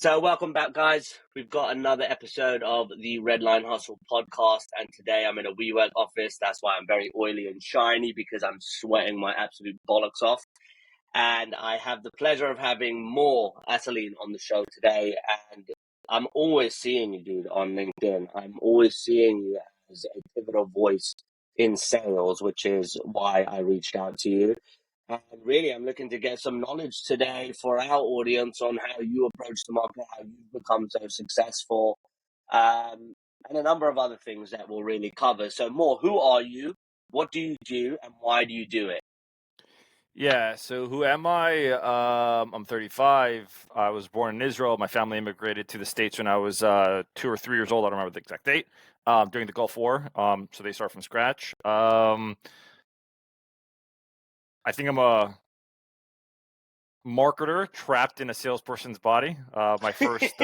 So welcome back, guys. We've got another episode of the Red Line Hustle podcast, and today I'm in a WeWork office. That's why I'm very oily and shiny, because I'm sweating my absolute bollocks off. And I have the pleasure of having Mor Assouline on the show today. And I'm always seeing you, dude, on LinkedIn. I'm always seeing you as a pivotal voice in sales, which is why I reached out to you. And really, I'm looking to get some knowledge today for our audience on how you approach the market, how you've become so successful, and a number of other things that we'll really cover. So, Mor, who are you? What do you do? And why do you do it? Yeah, so who am I? I'm 35. I was born in Israel. My family immigrated to the States when I was 2 or 3 years old. I don't remember the exact date. During the Gulf War. So they start from scratch. I think I'm a marketer trapped in a salesperson's body. My first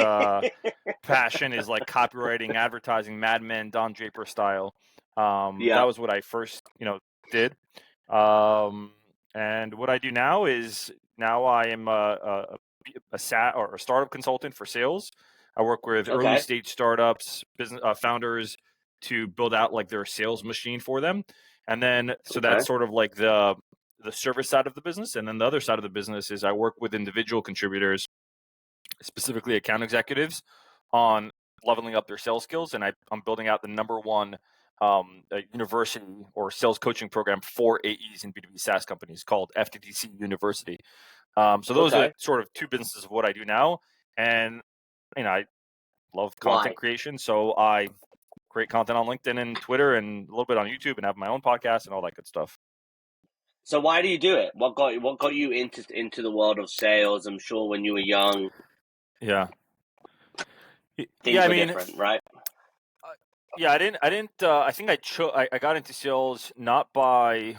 passion is like copywriting, advertising, Mad Men, Don Draper style. That was what I first, did. And what I do now is I am a SaaS or a startup consultant for sales. I work with early stage startups, business founders to build out like their sales machine for them. And then that's sort of like the service side of the business. And then the other side of the business is I work with individual contributors, specifically account executives, on leveling up their sales skills. And I'm building out the number one university or sales coaching program for AEs in B2B SaaS companies called FTTC University. So those are sort of two businesses of what I do now. And, I love content creation. So I create content on LinkedIn and Twitter and a little bit on YouTube and have my own podcast and all that good stuff. So why do you do it? What got you into the world of sales? I'm sure when you were young, things were different, right? Yeah, I didn't. I think I got into sales not by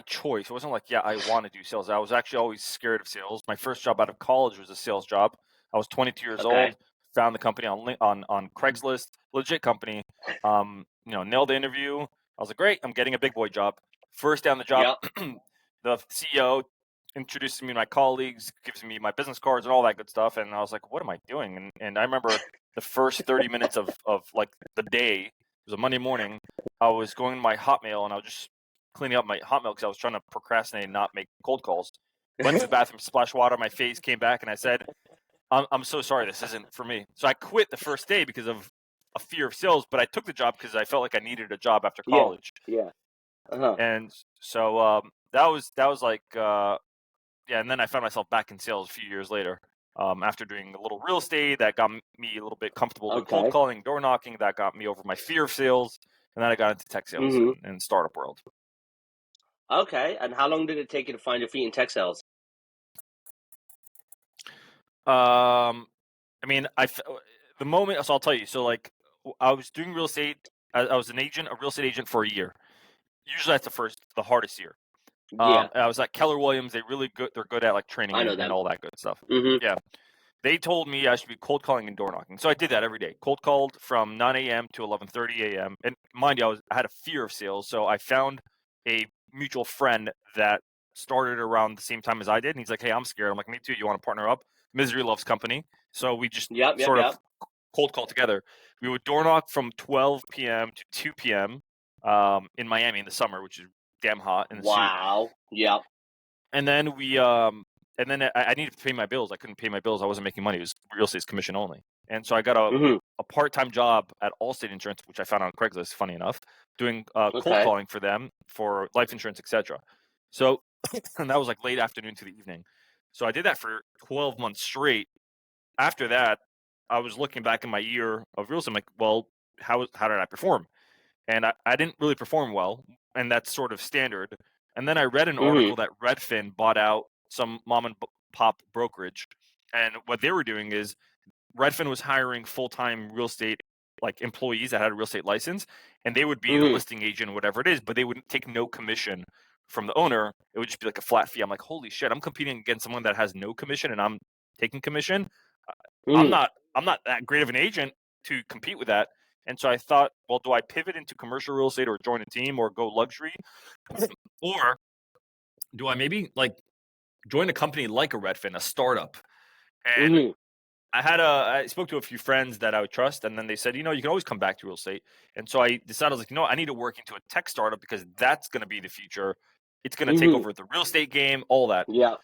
choice. It wasn't like, I want to do sales. I was actually always scared of sales. My first job out of college was a sales job. I was 22 years old. Found the company on Craigslist, legit company. Nailed the interview. I was like, great, I'm getting a big boy job. First day on the job, the CEO introduces me to my colleagues, gives me my business cards and all that good stuff. And I was like, what am I doing? And I remember the first 30 minutes of like the day, it was a Monday morning, I was going to my Hotmail and I was just cleaning up my Hotmail because I was trying to procrastinate and not make cold calls. Went to the bathroom, splashed water on my face, came back, and I said, I'm so sorry, this isn't for me. So I quit the first day because of a fear of sales, but I took the job because I felt like I needed a job after college. And so that was like, and then I found myself back in sales a few years later. After doing a little real estate, that got me a little bit comfortable with cold calling, door knocking. That got me over my fear of sales, and then I got into tech sales and startup world. Okay, and how long did it take you to find your feet in tech sales? The moment, so I'll tell you. So like, I was doing real estate. I was a real estate agent for a year. Usually that's the hardest year. I was at Keller Williams. They're good at like training and all that good stuff. Yeah. They told me I should be cold calling and door knocking. So I did that every day. Cold called from 9 a.m. to 11:30 a.m. And mind you, I had a fear of sales. So I found a mutual friend that started around the same time as I did. And he's like, hey, I'm scared. I'm like, me too. You want to partner up? Misery loves company. So we just sort of cold call together. We would door knock from 12 p.m. to 2 p.m. In Miami in the summer, which is damn hot. Wow. Yep. And then I needed to pay my bills. I couldn't pay my bills. I wasn't making money. It was real estate's commission only. And so I got a part-time job at Allstate Insurance, which I found on Craigslist, funny enough, doing cold calling for them for life insurance, etc. So, and that was like late afternoon to the evening. So I did that for 12 months straight. After that, I was looking back in my year of real estate. I'm like, well, how did I perform? And I didn't really perform well, and that's sort of standard. And then I read an article that Redfin bought out some mom and pop brokerage, and what they were doing is Redfin was hiring full-time real estate like employees that had a real estate license, and they would be the listing agent, whatever it is, but they would take no commission from the owner. It would just be like a flat fee. I'm like, holy shit, I'm competing against someone that has no commission and I'm taking commission. I'm not that great of an agent to compete with that. And so I thought, well, do I pivot into commercial real estate or join a team or go luxury? Or do I maybe like join a company like a Redfin, a startup, And I spoke to a few friends that I would trust, and then they said, you can always come back to real estate. And so I decided, I was like, I need to work into a tech startup because that's going to be the future. It's going to take over the real estate game, all that. Yeah.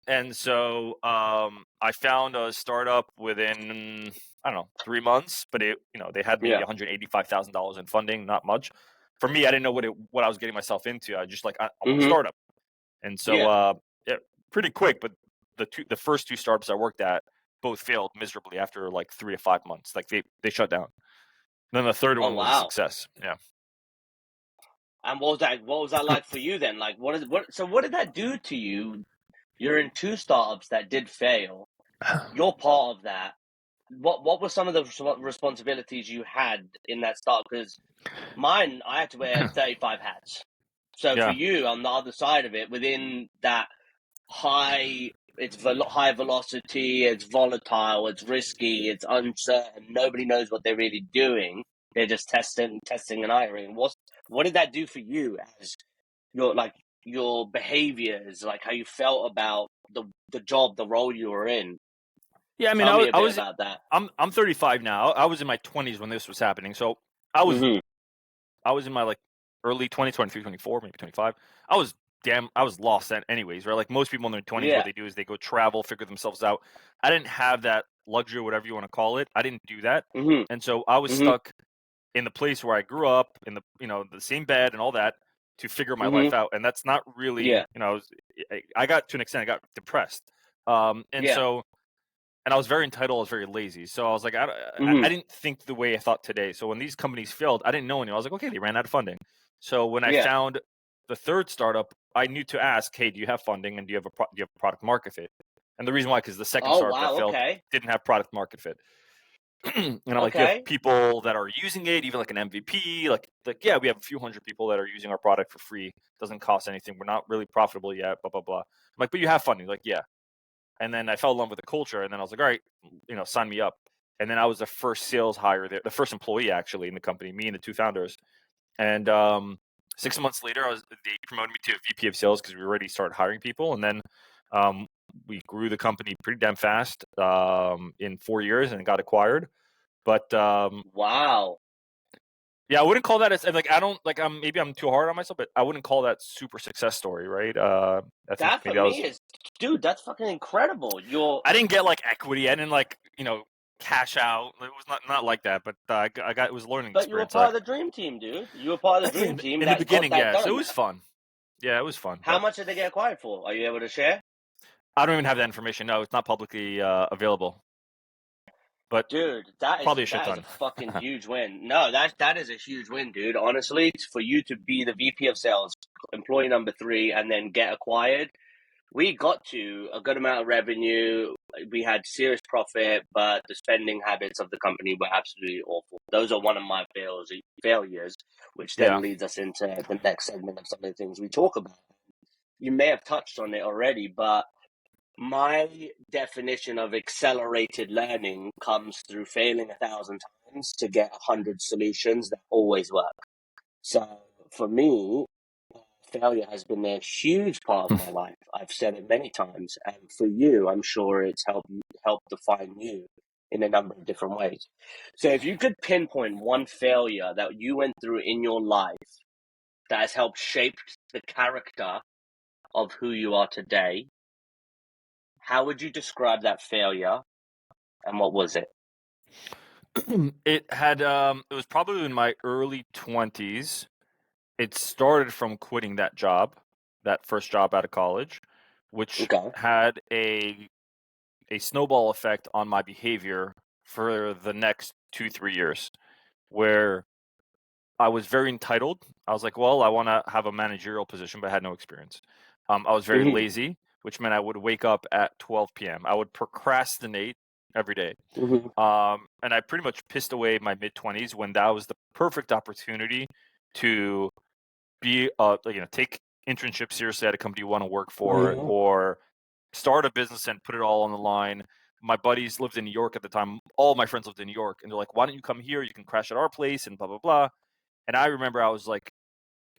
And so I found a startup within, I don't know, 3 months, but they had maybe $185,000 in funding, not much. For me, I didn't know what I was getting myself into. I just I want a startup. And so pretty quick, but the first two startups I worked at both failed miserably after like 3 to 5 months. Like they shut down. Then the third one was a success. Yeah. And what was that like for you then? Like what did that do to you? You're in two startups that did fail. You're part of that. What were some of the responsibilities you had in that startup? Because mine, I had to wear 35 hats. So for you, on the other side of it, within that high velocity, it's volatile, it's risky, it's uncertain. Nobody knows what they're really doing. They're just testing and hiring. What did that do for you as your behaviors, like how you felt about the job, the role you were in? Yeah, I mean, Tell me a bit about that. I'm 35 now. I was in my 20s when this was happening. So I was in my like early 20s, 23, 24, maybe 25. I was lost then anyways, right? Like most people in their 20s, what they do is they go travel, figure themselves out. I didn't have that luxury, whatever you want to call it. I didn't do that. And so I was stuck in the place where I grew up, in the the same bed and all that, to figure my life out. And that's not really, I got to an extent, I got depressed. And I was very entitled. I was very lazy. So I was like, I didn't think the way I thought today. So when these companies failed, I didn't know anyone. I was like, okay, they ran out of funding. So when I found the third startup, I knew to ask, hey, do you have funding and do you have product market fit? And the reason why, because the second startup that failed didn't have product market fit. And I'm like, you have people that are using it, even like an MVP, like yeah, we have a few hundred people that are using our product for free. It doesn't cost anything. We're not really profitable yet, blah, blah, blah. I'm like, but you have funding. Like, yeah. And then I fell in love with the culture, and then I was like, all right, sign me up. And then I was the first sales hire there, the first employee actually in the company, me and the two founders. And 6 months later, they promoted me to a VP of sales because we already started hiring people. And then we grew the company pretty damn fast in 4 years and got acquired. But wow. Yeah, I wouldn't call that maybe I'm too hard on myself, but I wouldn't call that super success story, right? I think that for me is, dude, that's fucking incredible. I didn't get like equity. I didn't cash out. It was not like that, but it was a learning experience. But you were part of the dream team, dude. You were part of the dream team in the beginning. Yeah, so it was fun. Yeah, it was fun. How much did they get acquired for? Are you able to share? I don't even have that information. No, it's not publicly available. But dude, that is a fucking huge win. No, that is a huge win, dude. Honestly, for you to be the VP of sales, employee number 3, and then get acquired, we got to a good amount of revenue. We had serious profit, but the spending habits of the company were absolutely awful. Those are one of my failures, which then leads us into the next segment of some of the things we talk about. You may have touched on it already, but my definition of accelerated learning comes through failing 1,000 times to get 100 solutions that always work. So for me, failure has been a huge part of my life. I've said it many times. And for you, I'm sure it's helped define you in a number of different ways. So if you could pinpoint one failure that you went through in your life that has helped shape the character of who you are today, how would you describe that failure, and what was it? It was probably in my early 20s. It started from quitting that job, that first job out of college, which had a snowball effect on my behavior for the next 2-3 years, where I was very entitled. I was like, well, I want to have a managerial position, but I had no experience. I was very lazy, which meant I would wake up at 12 p.m. I would procrastinate every day. And I pretty much pissed away my mid-20s when that was the perfect opportunity to be, take internship seriously at a company you want to work for, or start a business and put it all on the line. My buddies lived in New York at the time. All my friends lived in New York, and they're like, why don't you come here? You can crash at our place and blah, blah, blah. And I remember I was like,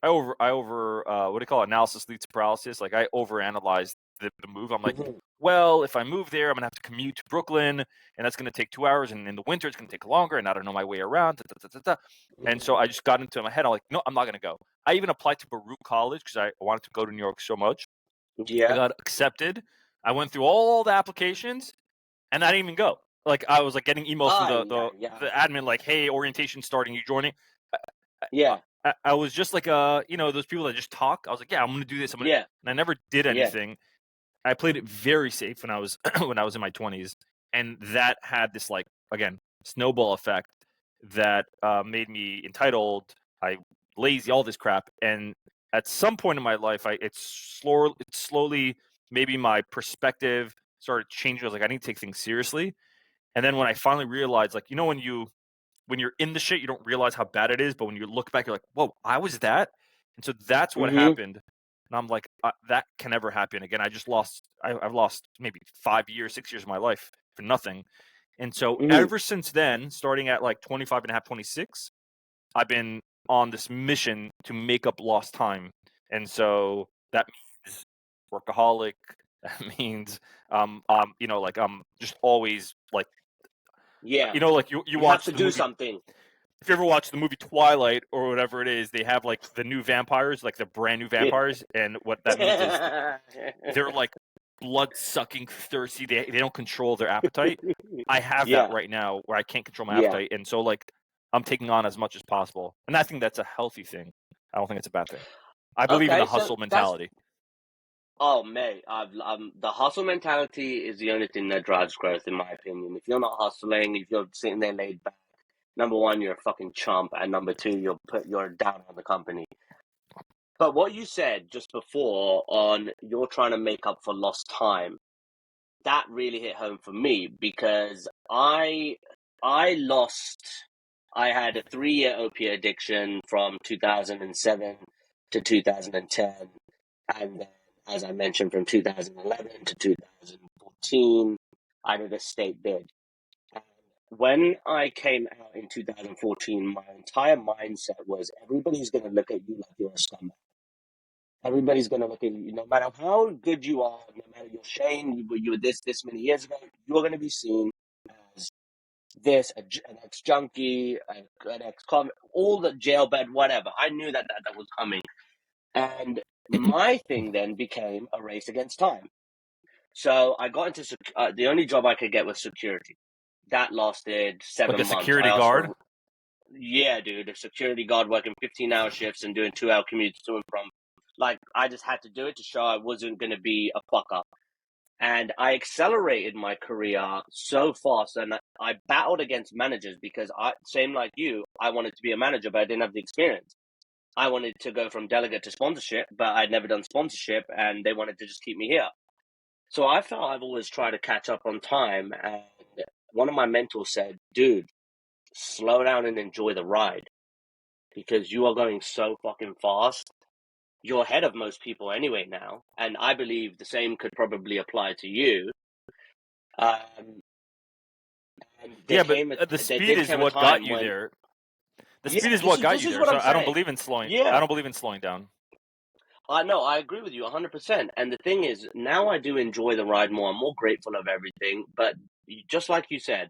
I over what do you call it? Analysis leads to paralysis. Like I overanalyzed the move. I'm like, Mhm. well, if I move there, I'm gonna have to commute to Brooklyn, and that's gonna take 2 hours, and in the winter it's gonna take longer, and I don't know my way around. Da, da, da, da, da. And so I just got into my head. I'm like, no, I'm not gonna go. I even applied to Baruch College because I wanted to go to New York so much. I Yeah. got accepted. I went through all the applications, and I didn't even go. Like I was like getting emails from Yeah. Yeah. the admin, like, hey, orientation starting, you joining? Yeah. I was just like those people that just talk. I was like, yeah, I'm gonna do this. Yeah. And I never did Yeah. anything. I played it very safe when I was when I was in my 20s, and that had this like again snowball effect that made me entitled, I lazy, all this crap. And at some point in my life, it's slowly maybe my perspective started changing. I was like, I need to take things seriously. And then when I finally realized, like, when you're in the shit, you don't realize how bad it is. But when you look back, you're like, whoa, I was that. And so that's what Mhm. happened. And I'm like, that can never happen again. I've lost maybe 5 years, 6 years of my life for nothing. And so Mhm. ever since then, starting at like 25 and a half, 26, I've been on this mission to make up lost time. And so that means workaholic. That means, like I'm just always like, Yeah. like you You have watch to the do movie. something. If you ever watch the movie Twilight or whatever it is, they have like the new vampires, like the brand new Yeah. vampires, and what that means is they're like blood sucking, thirsty. They don't control their appetite. I have that Yeah. right now where I can't control my Yeah. appetite, and so like I'm taking on as much as possible, and I think that's a healthy thing. I don't think it's a bad thing. I believe in the Okay, so hustle that's mentality. oh mate, the hustle mentality is the only thing that drives growth, in my opinion. If you're not hustling, if you're sitting there laid back, number one, you're a fucking chump, and number two, you're down on the company. But what you said just before on you're trying to make up for lost time, that really hit home for me because I lost. I had a 3-year opiate addiction from 2007 to 2010, and then, as I mentioned, from 2011 to 2014, I did a state bid. And when I came out in 2014, my entire mindset was everybody's going to look at you like you're a scumbag. Everybody's going to look at you, no matter how good you are, no matter your shame, you were this many years ago, you're going to be seen as an ex junkie, an ex convict, all the jailbed, whatever. I knew that was coming. And my thing then became a race against time. So I got into the only job I could get was security. That lasted Like 7 a months. I security asked guard. for, yeah, dude, a security guard working 15-hour shifts and doing 2-hour commutes to and from. Like, I just had to do it to show I wasn't going to be a fuck up. And I accelerated my career so fast, and I battled against managers because same like you, I wanted to be a manager, but I didn't have the experience. I wanted to go from delegate to sponsorship, but I'd never done sponsorship, and they wanted to just keep me here. So I felt I've always tried to catch up on time, and one of my mentors said, dude, slow down and enjoy the ride because you are going so fucking fast. You're ahead of most people anyway now, and I believe the same could probably apply to you. Um, and Yeah, but the there speed did is come a what got time you when, there. The speed yeah, is what got this you is there. what So I'm I don't saying. believe in slowing. I Yeah, don't believe in slowing down. I know, I agree with you 100%. And the thing is, now I do enjoy the ride more. I'm more grateful of everything. But just like you said,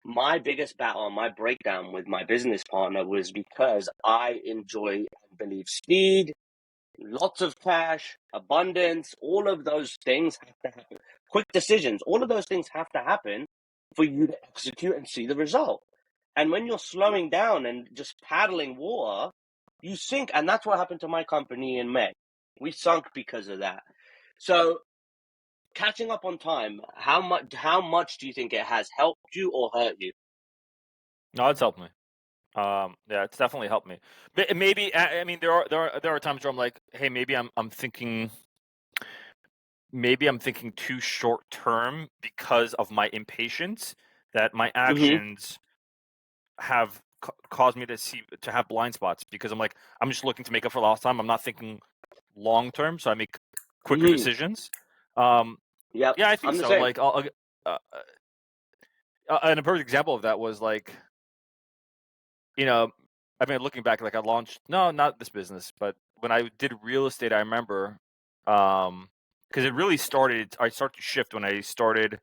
my biggest battle, my breakdown with my business partner was because I enjoy and believe speed, lots of cash, abundance, all of those things have to happen. Quick decisions, all of those things have to happen for you to execute and see the result. And when you're slowing down and just paddling water, you sink. And that's what happened to my company in May. We sunk because of that. So catching up on time, how much do you think it has helped you or hurt you? No, it's helped me. Yeah, it's definitely helped me. But maybe I mean there are times where I'm like, hey, maybe I'm thinking too short term because of my impatience. That my Mm-hmm. actions have caused me to have blind spots because I'm just looking to make up for lost time. I'm not thinking long term, so I make quicker Mm-hmm. decisions. Um, Yep. yeah, I think I'm the so. same. Like, uh, and a perfect example of that was like, you know, I mean, looking back, like I launched, no, not this business, but when I did real estate, I remember, because because it really started. I started to shift when I started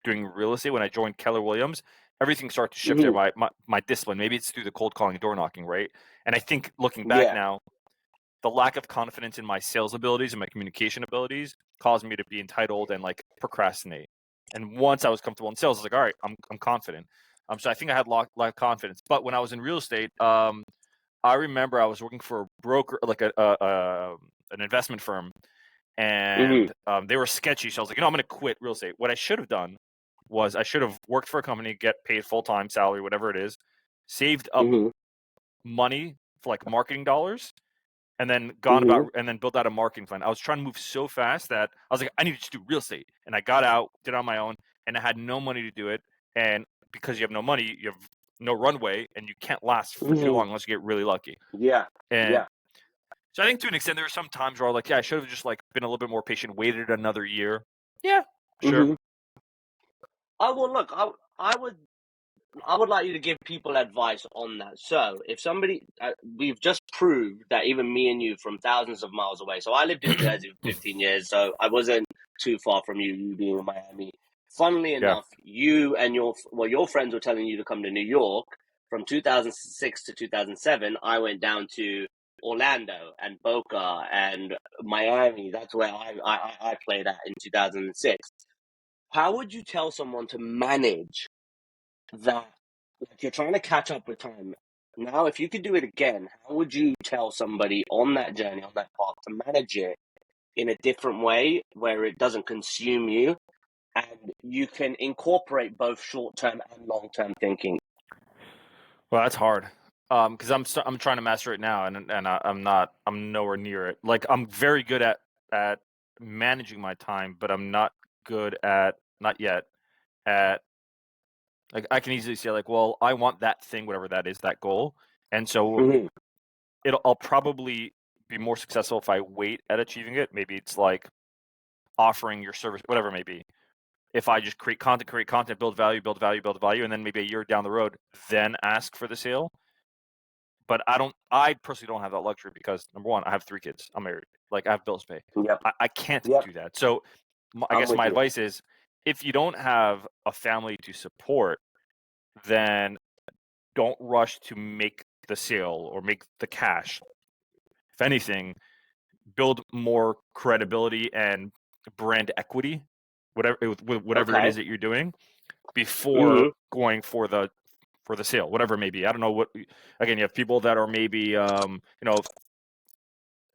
doing real estate. When I joined Keller Williams, everything started to shift there. My discipline. Maybe it's through the cold calling, door knocking, right? And I think looking back Yeah. now, the lack of confidence in my sales abilities and my communication abilities caused me to be entitled and like procrastinate. And once I was comfortable in sales, I was like, all right, I'm confident. So I think I had a lot of confidence. But when I was in real estate, I remember I was working for a broker, like an investment firm, and they were sketchy. So I was like, I'm going to quit real estate. What I should have done was I should have worked for a company, get paid full-time salary, whatever it is, saved up money for like marketing dollars, and then gone about and then built out a marketing plan. I was trying to move so fast that I was like, I need to just do real estate. And I got out, did it on my own, and I had no money to do it. And because you have no money, you have no runway, and you can't last for too long unless you get really lucky. Yeah. And so I think to an extent, there were some times where I was like, yeah, I should have just like been a little bit more patient, waited another year. Yeah, sure. Look, I would like you to give people advice on that. So if somebody, we've just proved that even me and you from thousands of miles away. So I lived in Jersey for 15 years, so I wasn't too far from you being in Miami. Funnily enough, you and your friends were telling you to come to New York from 2006 to 2007. I went down to Orlando and Boca and Miami. That's where I played at in 2006. How would you tell someone to manage that? Like, you're trying to catch up with time. Now, if you could do it again, how would you tell somebody on that journey, on that path, to manage it in a different way where it doesn't consume you and you can incorporate both short-term and long-term thinking? Well, that's hard. Because I'm trying to master it now, and I'm nowhere near it. Like I'm very good at managing my time, but I'm not good at not yet at like I can easily say like, well, I want that thing, whatever that is, that goal, and so I'll probably be more successful if I wait at achieving it. Maybe it's like offering your service, whatever it may be. If I just create content, build value, and then maybe a year down the road, then ask for the sale. But I personally don't have that luxury because number one, I have 3 kids. I'm married. Like I have bills to pay. I can't do that. So I guess my advice is if you don't have a family to support, then don't rush to make the sale or make the cash. If anything, build more credibility and brand equity, whatever it is that you're doing, before going for the sale, whatever it may be. I don't know what. Again, you have people that are maybe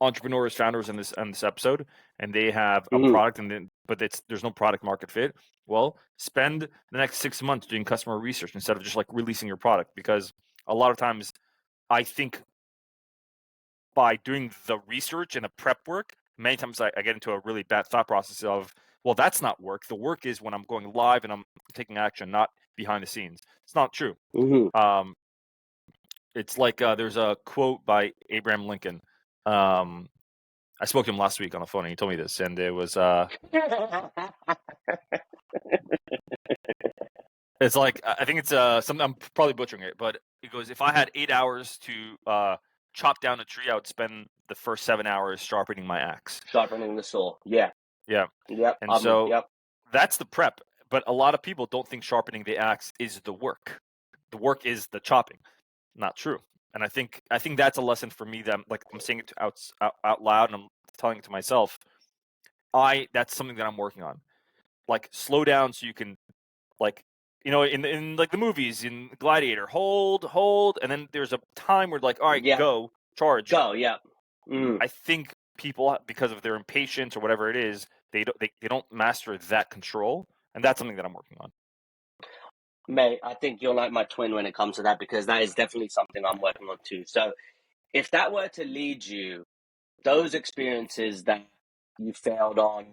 entrepreneurs, founders in this episode, and they have a product, but there's no product market fit. Well, spend the next 6 months doing customer research instead of just like releasing your product, because a lot of times I think by doing the research and the prep work, many times I get into a really bad thought process of, well, that's not work. The work is when I'm going live and I'm taking action, not behind the scenes. It's not true. It's like there's a quote by Abraham Lincoln. I spoke to him last week on the phone, and he told me this, and it was it's like I think it's something, I'm probably butchering it, but he goes, if I had 8 hours to chop down a tree, I would spend the first 7 hours sharpening my axe. Sharpening the saw. Yeah. And so that's the prep. But a lot of people don't think sharpening the axe is the work. The work is the chopping. Not true. And I think that's a lesson for me that I'm saying it out loud, and I'm telling it to myself. That's something that I'm working on. Like, slow down so you can, like, in like the movies, in Gladiator, hold, and then there's a time where like, all right, go, charge. Go, I think people, because of their impatience or whatever it is, they don't master that control, and that's something that I'm working on. Mate, I think you're like my twin when it comes to that, because that is definitely something I'm working on too. So if that were to lead you, those experiences that you failed on,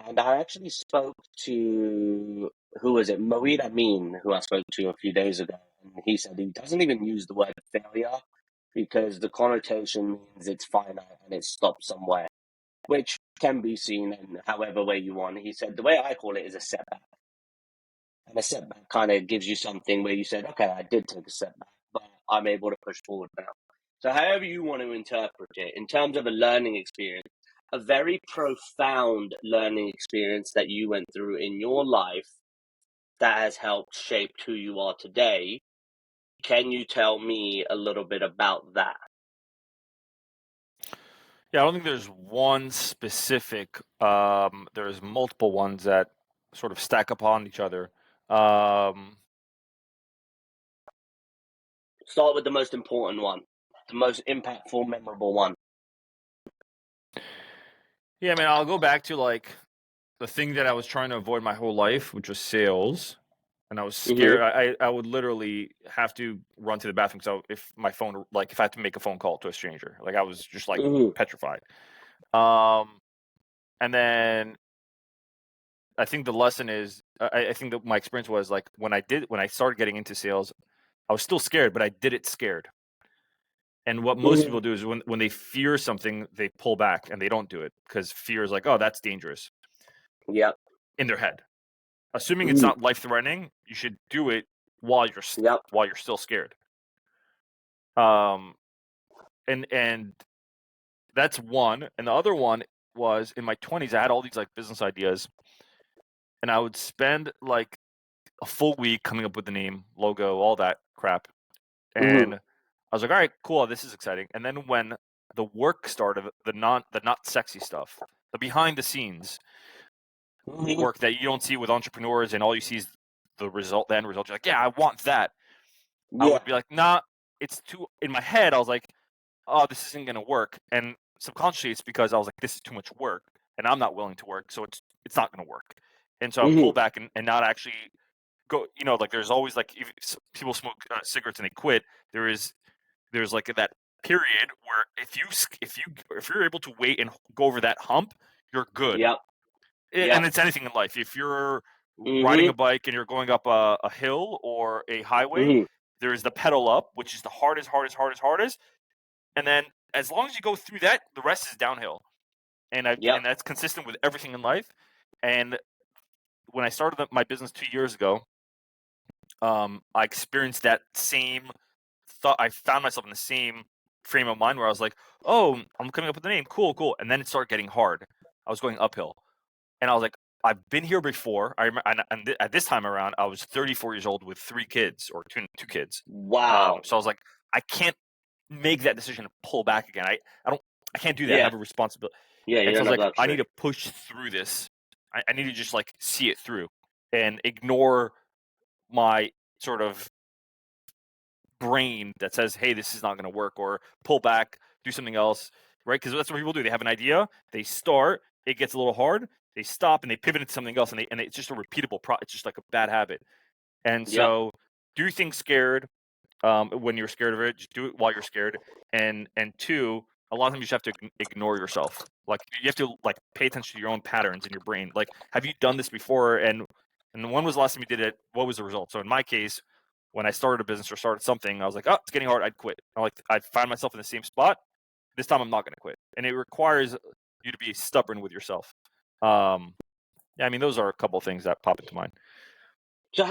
and I actually spoke to, who was it? Moeed Amin, who I spoke to a few days ago. And he said he doesn't even use the word failure because the connotation means it's finite and it stops somewhere, which can be seen in however way you want. He said the way I call it is a setback. And a setback kind of gives you something where you said, okay, I did take a setback, but I'm able to push forward now. So however you want to interpret it, in terms of a learning experience, a very profound learning experience that you went through in your life that has helped shape who you are today. Can you tell me a little bit about that? Yeah, I don't think there's one specific. There's multiple ones that sort of stack upon each other. Start with the most important one, the most impactful, memorable one. Yeah, man, I'll go back to like the thing that I was trying to avoid my whole life, which was sales. And I was scared. I would literally have to run to the bathroom. So if my phone, like if I had to make a phone call to a stranger, like I was just like petrified. And then I think the lesson is, I think that my experience was like when I started getting into sales, I was still scared, but I did it scared. And what most people do is when they fear something, they pull back and they don't do it because fear is like, oh, that's dangerous. Yep. In their head, assuming it's not life threatening, you should do it while you're still scared. And that's one. And the other one was in my 20s, I had all these like business ideas, and I would spend like a full week coming up with the name, logo, all that crap. And I was like, all right, cool, this is exciting. And then when the work started, the not sexy stuff, the behind the scenes work that you don't see with entrepreneurs, and all you see is the end result. You're like, yeah, I want that. I would be like, nah, it's too. In my head, I was like, oh, this isn't gonna work. And subconsciously, it's because I was like, this is too much work, and I'm not willing to work, so it's not gonna work. And so I would pull back and not actually go. Like there's always like if people smoke cigarettes and they quit. There's like that period where if you're able to wait and go over that hump, you're good. Yep. And it's anything in life. If you're riding a bike and you're going up a hill or a highway, there is the pedal up, which is the hardest. And then as long as you go through that, the rest is downhill. And that's consistent with everything in life. And when I started my business 2 years ago, I experienced that same thought. I found myself in the same frame of mind where I was like, oh, I'm coming up with a name. Cool. And then it started getting hard. I was going uphill. And I was like, I've been here before. I remember, and at this time around, I was 34 years old with 3 kids or two kids. Wow. So I was like, I can't make that decision and pull back again. I can't do that. I have a responsibility. And so I was like, I need to push through this. I need to just like see it through and ignore my sort of brain that says, hey, this is not going to work, or pull back, do something else, right? Because that's what people do. They have an idea, they start, it gets a little hard, they stop, and they pivot into something else, and it's just a repeatable it's just like a bad habit. And so do things scared. When you're scared of it, just do it while you're scared. And two, a lot of times you just have to ignore yourself. Like you have to like pay attention to your own patterns in your brain. Like, have you done this before? And when was the last time you did it? What was the result? So in my case, when I started a business or started something, I was like, oh, it's getting hard. I'd quit. I'd find myself in the same spot. This time I'm not going to quit. And it requires you to be stubborn with yourself. Yeah, I mean, those are a couple of things that pop into mind. So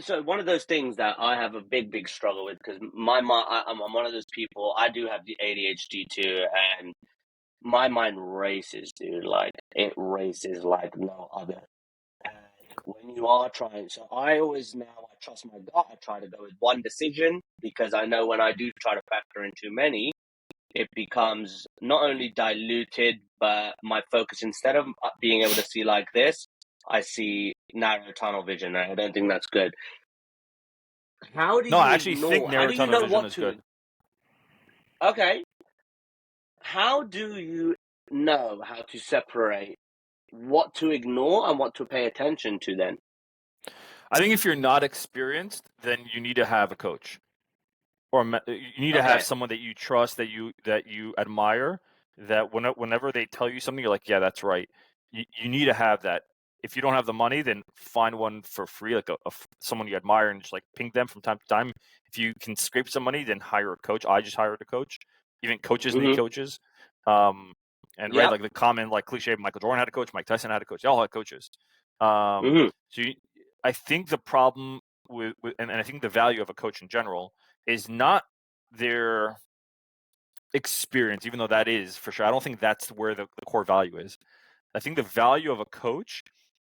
so one of those things that I have a big struggle with, because I'm one of those people, I do have the ADHD too, and my mind races, dude. Like it races like no other. And when you are trying, so I trust my gut. I try to go with one decision because I know when I do try to factor in too many, it becomes not only diluted, but my focus, instead of being able to see like this, I see narrow tunnel vision, and I don't think that's good. How do you I actually ignore? think narrow tunnel vision is good. Okay. How do you know how to separate what to ignore and what to pay attention to then? I think if you're not experienced, then you need to have a coach, or you need to have someone that you trust, that you admire. That whenever they tell you something, you're like, yeah, that's right. You need to have that. If you don't have the money, then find one for free, like someone you admire, and just like ping them from time to time. If you can scrape some money, then hire a coach. I just hired a coach. Even coaches need coaches. And right, like the common like cliche, Michael Jordan had a coach, Mike Tyson had a coach. They all had coaches. So I think the problem and I think the value of a coach in general is not their experience, even though that is for sure. I don't think that's where the core value is. I think the value of a coach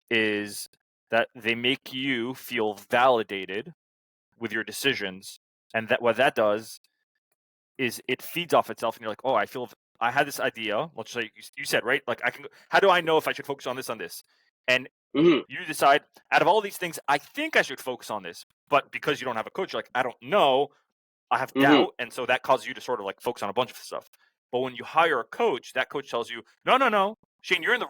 is that they make you feel validated with your decisions, and that what that does is it feeds off itself, and you're like, oh, I had this idea. Let's say you said, right, like how do I know if I should focus on this, and Mm-hmm. you decide out of all these things, I think I should focus on this, but because you don't have a coach, you're like, I don't know, I have Mm-hmm. doubt, and so that causes you to sort of like focus on a bunch of stuff. But when you hire a coach, that coach tells you, no, Shane, you're in the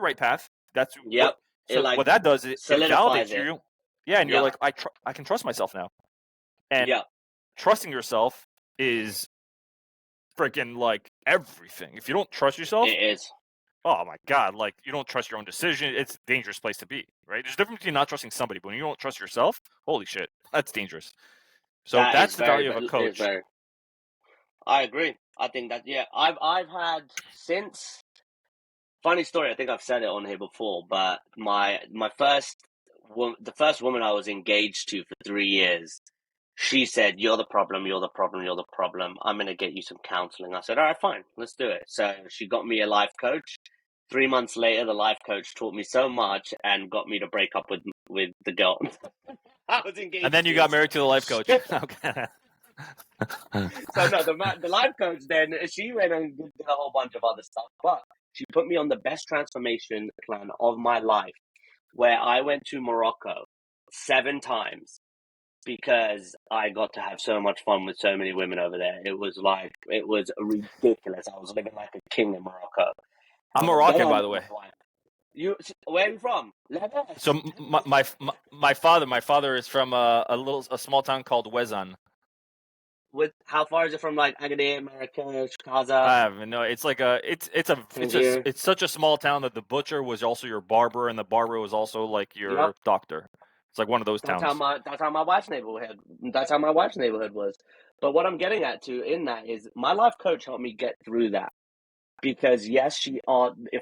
right path. That's Yep. what. It So like what that does is it solidifies validates it. you. Yeah, and you're Yep. like, I can trust myself now. And Yep. trusting yourself is freaking like everything. If you don't trust yourself, It is. oh my God, like you don't trust your own decision. It's a dangerous place to be, right? There's a difference between not trusting somebody, but when you don't trust yourself, holy shit, that's dangerous. So That is that's the very, value of a is coach. very. I agree. I think that I've had since. Funny story. I think I've said it on here before, but the first woman I was engaged to for 3 years, she said, "You're the problem. You're the problem. You're the problem. I'm going to get you some counseling." I said, "All right, fine, let's do it." So she got me a life coach. 3 months later, the life coach taught me so much and got me to break up with the girl I was engaged And then you to. got married to the life coach. Okay. So no, the life coach then she went and did a whole bunch of other stuff, but she put me on the best transformation plan of my life, where I went to Morocco 7 times because I got to have so much fun with so many women over there. It was ridiculous. I was living like a king in Morocco. I'm And then Moroccan, I by met the way. my wife. Where are you from? Lebanon. So my father is from a small town called Wezan. How far is it from like Agadir, Marrakesh, Casa? I have no. It's like it's such a small town that the butcher was also your barber, and the barber was also like your Yep. doctor. It's like one of those That's towns. how my wife's neighborhood. That's how my wife's neighborhood was. But what I'm getting at too in that is my life coach helped me get through that because yes,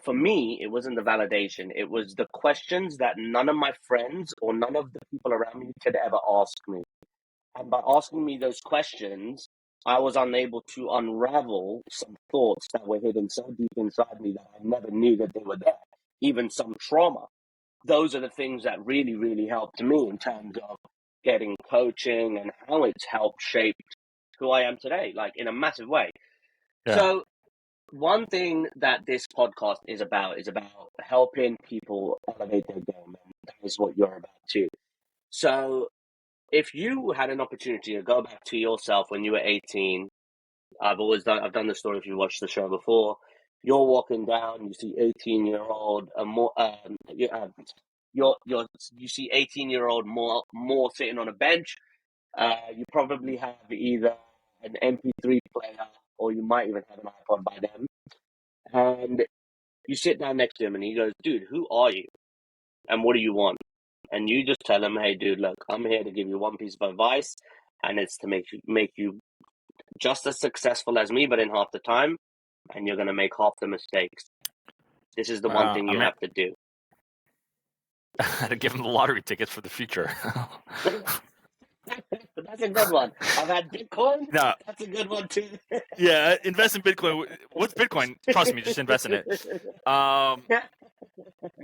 for me it wasn't the validation. It was the questions that none of my friends or none of the people around me could ever ask me. And by asking me those questions, I was unable to unravel some thoughts that were hidden so deep inside me that I never knew that they were there. Even some trauma. Those are the things that really, really helped me in terms of getting coaching and how it's helped shape who I am today, like in a massive way. Yeah. So one thing that this podcast is about helping people elevate their game, and that is what you're about too. So if you had an opportunity to go back to yourself when you were 18, I've done the story if you watched the show before. You're walking down, you see 18-year-old, you see 18-year-old more sitting on a bench. You probably have either an MP3 player or you might even have an iPod by then. And you sit down next to him and he goes, "Dude, who are you? And what do you want?" And you just tell him, "Hey, dude, look, I'm here to give you one piece of advice, and it's to make you just as successful as me, but in half the time, and you're going to make half the mistakes. This is the one thing you have to do." To give him the lottery tickets for the future. That's a good one. I've had Bitcoin. No. That's a good one too. Yeah, invest in Bitcoin. What's Bitcoin? Trust me, just invest in it.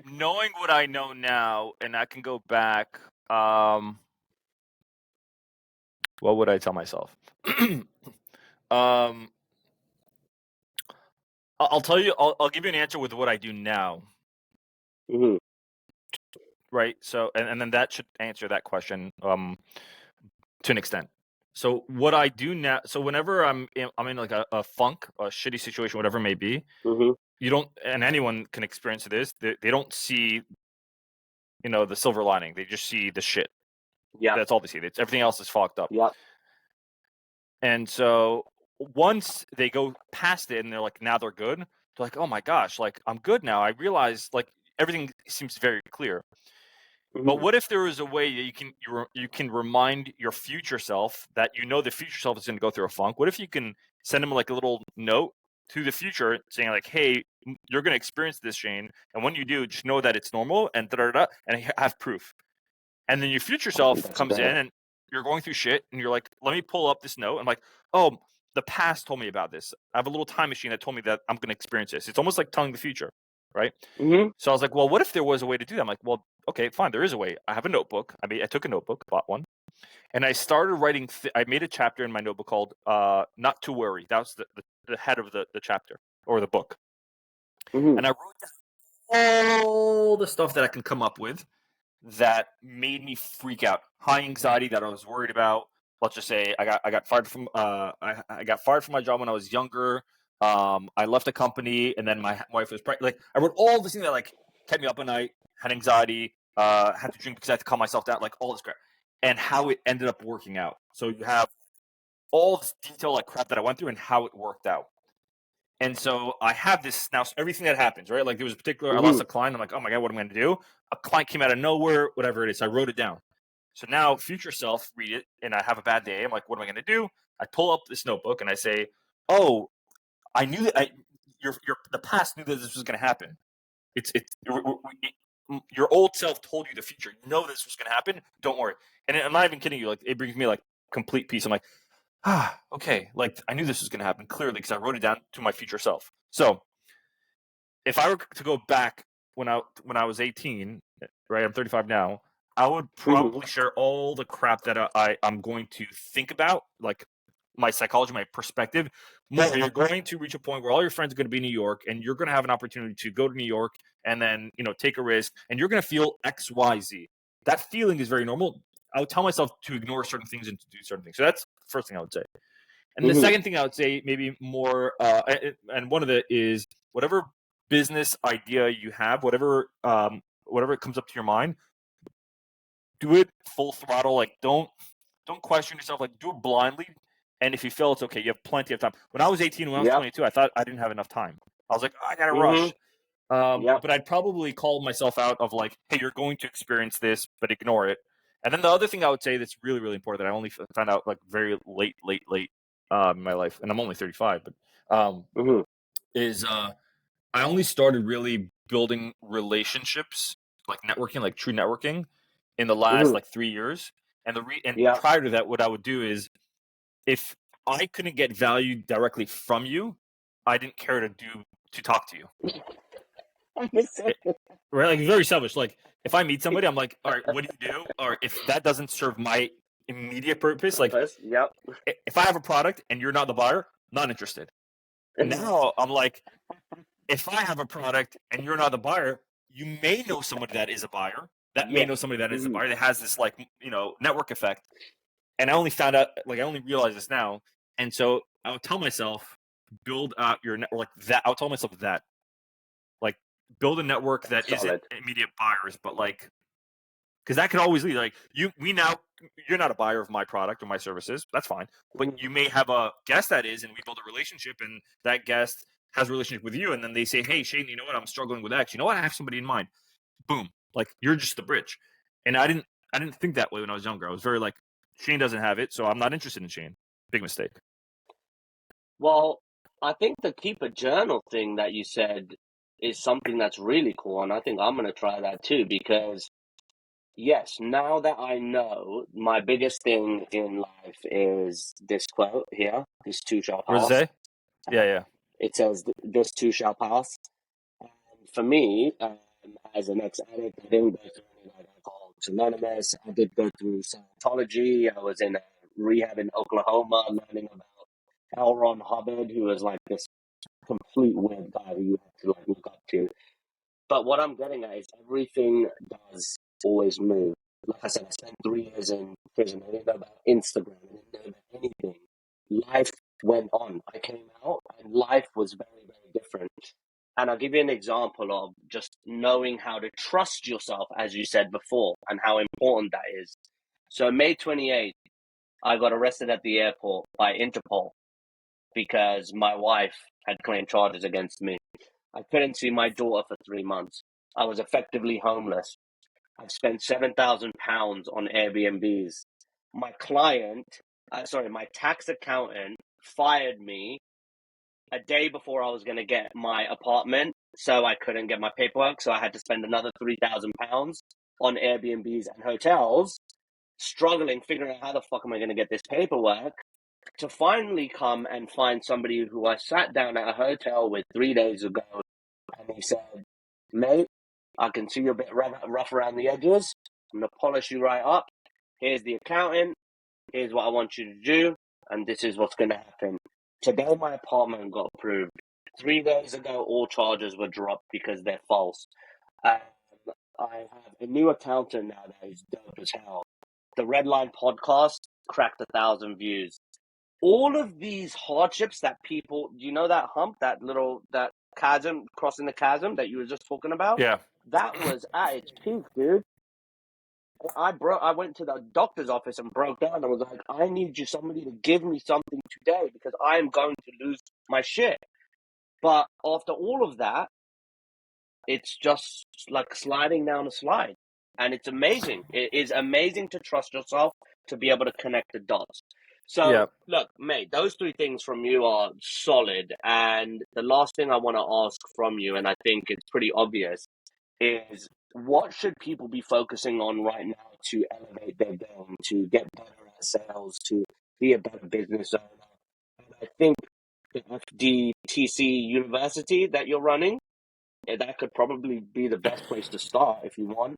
Knowing what I know now, and I can go back. What would I tell myself? I'll tell you. I'll give you an answer with what I do now. Mm-hmm. Right. So, and then that should answer that question to an extent. So what I do now. So whenever I'm in like a funk, a shitty situation, whatever it may be, Mm-hmm. you don't, and anyone can experience this. They don't see, the silver lining. They just see the shit. Yeah. That's all they see. Everything else is fucked up. Yeah. And so once they go past it and they're like, now they're good. They're like, oh my gosh, like I'm good now. I realize like everything seems very clear. Mm-hmm. But what if there was a way that you can remind your future self that the future self is going to go through a funk? What if you can send them like a little note to the future saying like, hey, you're going to experience this, Shane, and when you do, just know that it's normal and and have proof. And then your future self comes in and you're going through shit and you're like, let me pull up this note. I'm like, oh, the past told me about this. I have a little time machine that told me that I'm going to experience this. It's almost like telling the future, right? Mm-hmm. So I was like, well, what if there was a way to do that? I'm like, well, okay, fine, there is a way. I have a notebook. I took a notebook, bought one, and I started writing. I made a chapter in my notebook called "Not to Worry." That was the head of the chapter or the book, Mm-hmm. and I wrote down all the stuff that I can come up with that made me freak out. High anxiety that I was worried about. Let's just say I got fired from I got fired from my job when I was younger. I left a company and then my wife was pregnant. Like I wrote all this thing that like kept me up at night, had anxiety, had to drink because I had to calm myself down, like all this crap, and how it ended up working out. So you have all this detail like crap that I went through and how it worked out. And so I have this now, everything that happens, right? Like there was a particular, I lost a client. I'm like, oh my God, what am I going to do? A client came out of nowhere, whatever it is. So I wrote it down. So now future self read it and I have a bad day. I'm like, what am I going to do? I pull up this notebook and I say, oh, I knew that the past knew that this was going to happen. Your old self told you the future. You know this was going to happen. Don't worry. And I'm not even kidding you. Like it brings me like complete peace. I'm like, okay. Like I knew this was going to happen clearly because I wrote it down to my future self. So if I were to go back when I was 18, right? I'm 35 now. I would probably share all the crap that I'm going to think about, like my psychology, my perspective. More, you're going to reach a point where all your friends are going to be in New York, and you're going to have an opportunity to go to New York and then take a risk, and you're going to feel X, Y, Z. That feeling is very normal. I would tell myself to ignore certain things and to do certain things. So that's the first thing I would say. And the second thing I would say, maybe more, and one of it is whatever business idea you have, whatever comes up to your mind, do it full throttle. Like don't question yourself. Like do it blindly. And if you fail, it's okay. You have plenty of time. When I was 18, when I was 22, I thought I didn't have enough time. I was like, I gotta rush. But I'd probably call myself out of like, hey, you're going to experience this, but ignore it. And then the other thing I would say that's really, really important that I only found out like very late in my life, and I'm only 35, but is I only started really building relationships, like networking, like true networking, in the last like 3 years. And prior to that, what I would do is if I couldn't get value directly from you, I didn't care to talk to you. Right? Like very selfish. Like if I meet somebody, I'm like, all right, what do you do? Or if that doesn't serve my immediate purpose, like if I have a product and you're not the buyer, not interested. Now I'm like, if I have a product and you're not the buyer, you may know somebody that is a buyer. That may know somebody that is a buyer that has this like network effect. And I only found out, like I only realized this now. And so I would tell myself, build out your network like that. I'll tell myself that, like, build a network that isn't immediate buyers, but like, because that could always lead. Like you're not a buyer of my product or my services. That's fine, but you may have a guest that is, and we build a relationship, and that guest has a relationship with you, and then they say, "Hey, Shane, you know what? I'm struggling with X. You know what? I have somebody in mind." Boom! Like you're just the bridge. And I didn't think that way when I was younger. I was very like, Shane doesn't have it, so I'm not interested in Shane. Big mistake. Well, I think the keep a journal thing that you said is something that's really cool, and I think I'm going to try that too, because yes, now that I know, my biggest thing in life is this quote here, this too shall What does pass. it say? Yeah. It says, this too shall pass. And for me, as an ex-addict, I didn't go through any like Alcoholics Anonymous. I did go through Scientology. I was in a rehab in Oklahoma learning about L. Ron Hubbard, who was like this complete weird guy who you have to like look up to. But what I'm getting at is everything does always move. Like I said, I spent 3 years in prison. I didn't know about Instagram. I didn't know about anything. Life went on. I came out and life was very, very different. And I'll give you an example of just knowing how to trust yourself, as you said before, and how important that is. So May 28th, I got arrested at the airport by Interpol because my wife had claimed charges against me. I couldn't see my daughter for 3 months. I was effectively homeless. I've spent £7,000 on Airbnbs. My my tax accountant fired me a day before I was going to get my apartment, so I couldn't get my paperwork. So I had to spend another £3,000 on Airbnbs and hotels, struggling, figuring out how the fuck am I going to get this paperwork to finally come and find somebody who I sat down at a hotel with 3 days ago, and he said, mate, I can see you're a bit rough around the edges. I'm going to polish you right up. Here's the accountant. Here's what I want you to do. And this is what's going to happen. Today, my apartment got approved. 3 days ago, all charges were dropped because they're false. I have a new accountant now that is dope as hell. The Redline podcast cracked 1,000 views. All of these hardships that people, you know, that hump, that chasm, crossing the chasm that you were just talking about? Yeah. That was at its peak, dude. I went to the doctor's office and broke down. I was like, I need somebody to give me something today because I am going to lose my shit. But after all of that, it's just like sliding down a slide. And it's amazing. It is amazing to trust yourself to be able to connect the dots. So, Look, mate, those 3 things from you are solid. And the last thing I want to ask from you, and I think it's pretty obvious, is what should people be focusing on right now to elevate their game, to get better at sales, to be a better business owner? And I think the FDTC University that you're running, that could probably be the best place to start if you want.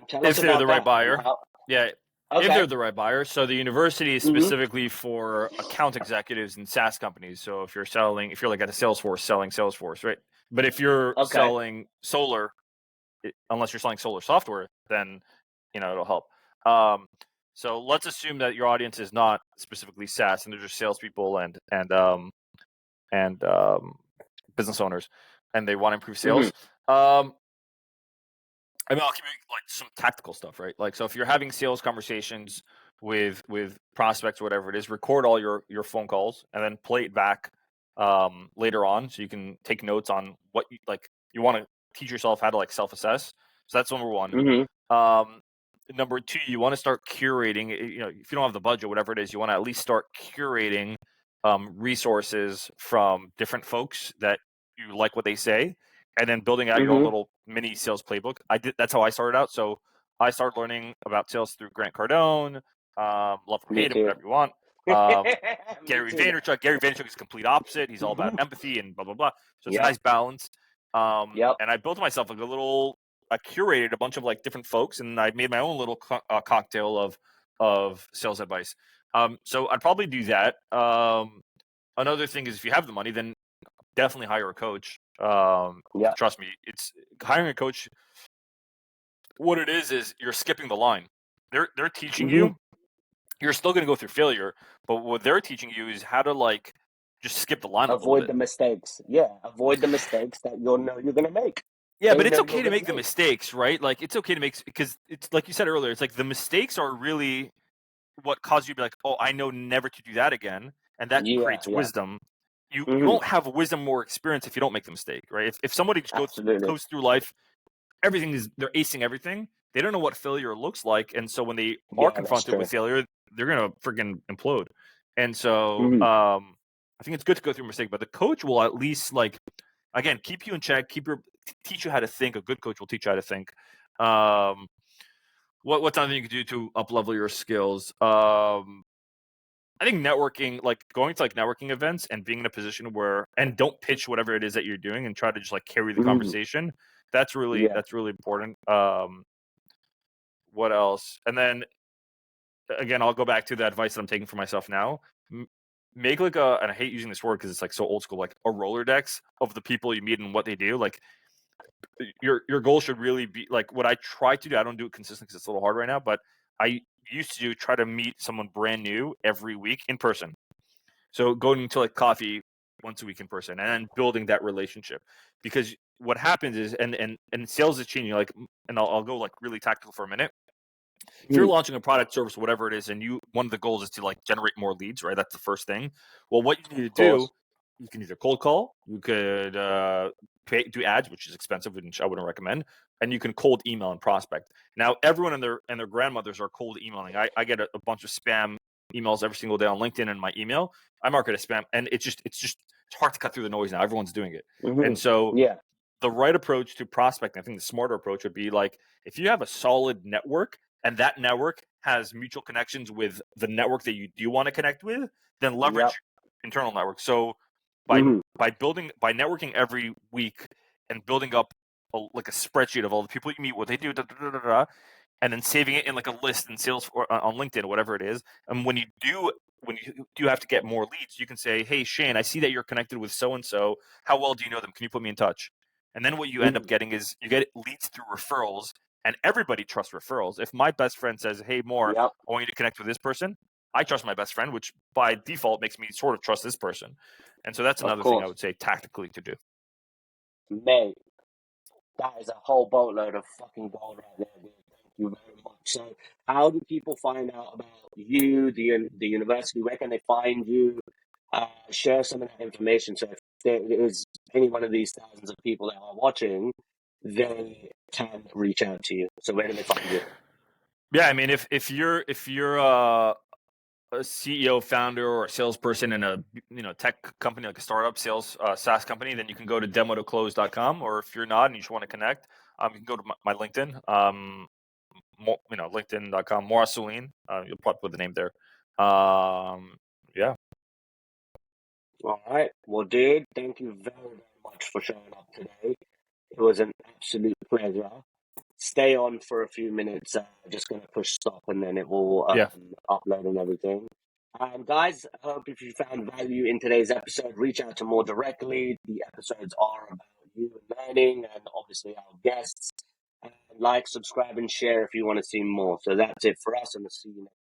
Tell us If they're about the that. right buyer. Yeah. Okay. If they're the right buyer. So the university is specifically for account executives and SaaS companies. So if you're like at a Salesforce selling Salesforce, right? But if you're selling solar, unless you're selling solar software, then, it'll help. So let's assume that your audience is not specifically SaaS and they're just salespeople and business owners, and they want to improve sales. I'll give you like some tactical stuff, right? Like, so if you're having sales conversations with prospects or whatever it is, record all your phone calls and then play it back later on, so you can take notes on what you want to teach yourself how to like self-assess. So that's number one. Number 2, you want to start curating. If you don't have the budget, whatever it is, you want to at least start curating resources from different folks that you like what they say, and then building out your own little mini sales playbook. That's how I started out. So I started learning about sales through Grant Cardone. Love him, hate him, whatever you want. Gary Vaynerchuk. Gary Vaynerchuk is complete opposite. He's all about empathy and blah, blah, blah. So it's a nice balance. And I built myself like I curated a bunch of like different folks, and I made my own little cocktail of sales advice. So I'd probably do that. Another thing is, if you have the money, then definitely hire a coach. Trust me, it's hiring a coach. What it is you're skipping the line. They're teaching you. You're still going to go through failure, but what they're teaching you is how to like just skip the line. Avoid the mistakes. Avoid the mistakes that you're going to make. Yeah, but it's okay to make the mistakes, right? Like, it's okay to make, because it's like you said earlier, it's like the mistakes are really what cause you to be like, oh, I know never to do that again, and that creates wisdom. You won't have wisdom or experience if you don't make the mistake, right? If somebody just goes through life, they're acing everything. They don't know what failure looks like, and so when they are confronted with failure, they're gonna freaking implode. And so, I think it's good to go through a mistake, but the coach will at least again keep you in check, teach you how to think. A good coach will teach you how to think. What's another thing you can do to up-level your skills? I think networking, like going to networking events and being in a position where, and don't pitch whatever it is that you're doing and try to just carry the conversation. That's really important. What else? And then again, I'll go back to the advice that I'm taking for myself now. Make and I hate using this word because it's so old school, like a Rolodex of the people you meet and what they do. Like your goal should really be what I try to do. I don't do it consistently because it's a little hard right now, but I used to try to meet someone brand new every week in person. So going to coffee once a week in person and then building that relationship, because what happens is, and sales is changing, and I'll go really tactical for a minute. If you're launching a product, service, whatever it is, and one of the goals is to generate more leads, right? That's the first thing. Well, what you need to do, you can either cold call, you could do ads, which is expensive, which I wouldn't recommend, and you can cold email and prospect. Now, everyone and their grandmothers are cold emailing. I get a bunch of spam emails every single day on LinkedIn and my email. I mark it as spam, and it's hard to cut through the noise now. Everyone's doing it, and so the right approach to prospecting, I think the smarter approach would be if you have a solid network, and that network has mutual connections with the network that you do want to connect with, then leverage internal network. So by networking every week and building up like a spreadsheet of all the people you meet, what they do, and then saving it in like a list in Sales or on LinkedIn, whatever it is. And when you do have to get more leads, you can say, "Hey Shane, I see that you're connected with so and so. How well do you know them? Can you put me in touch?" And then what you end up getting is you get leads through referrals, and everybody trusts referrals. If my best friend says, "Hey Mor, I want you to connect with this person," I trust my best friend, which by default makes me sort of trust this person. And so that's another thing I would say tactically to do. Mate, that is a whole boatload of fucking gold right there, dude. Thank you very much. So, how do people find out about you, the university? Where can they find you? Share some of that information. So, if there is any one of these thousands of people that are watching, they can reach out to you. So, where do they find you? Yeah, I mean, if you're a CEO, founder, or a salesperson in a tech company like a startup sales SaaS company, then you can go to demotoclose.com. Or if you're not and you just want to connect, you can go to my LinkedIn, LinkedIn.com, Mor Assouline. You'll probably put the name there. Yeah. All right. Well, dude, thank you very, very much for showing up today. It was an absolute pleasure. Stay on for a few minutes. Just going to push stop and then it will upload and everything. Guys, I hope if you found value in today's episode, reach out to Mor directly. The episodes are about you and learning and obviously our guests. Like, subscribe, and share if you want to see more. So that's it for us, and we'll see you next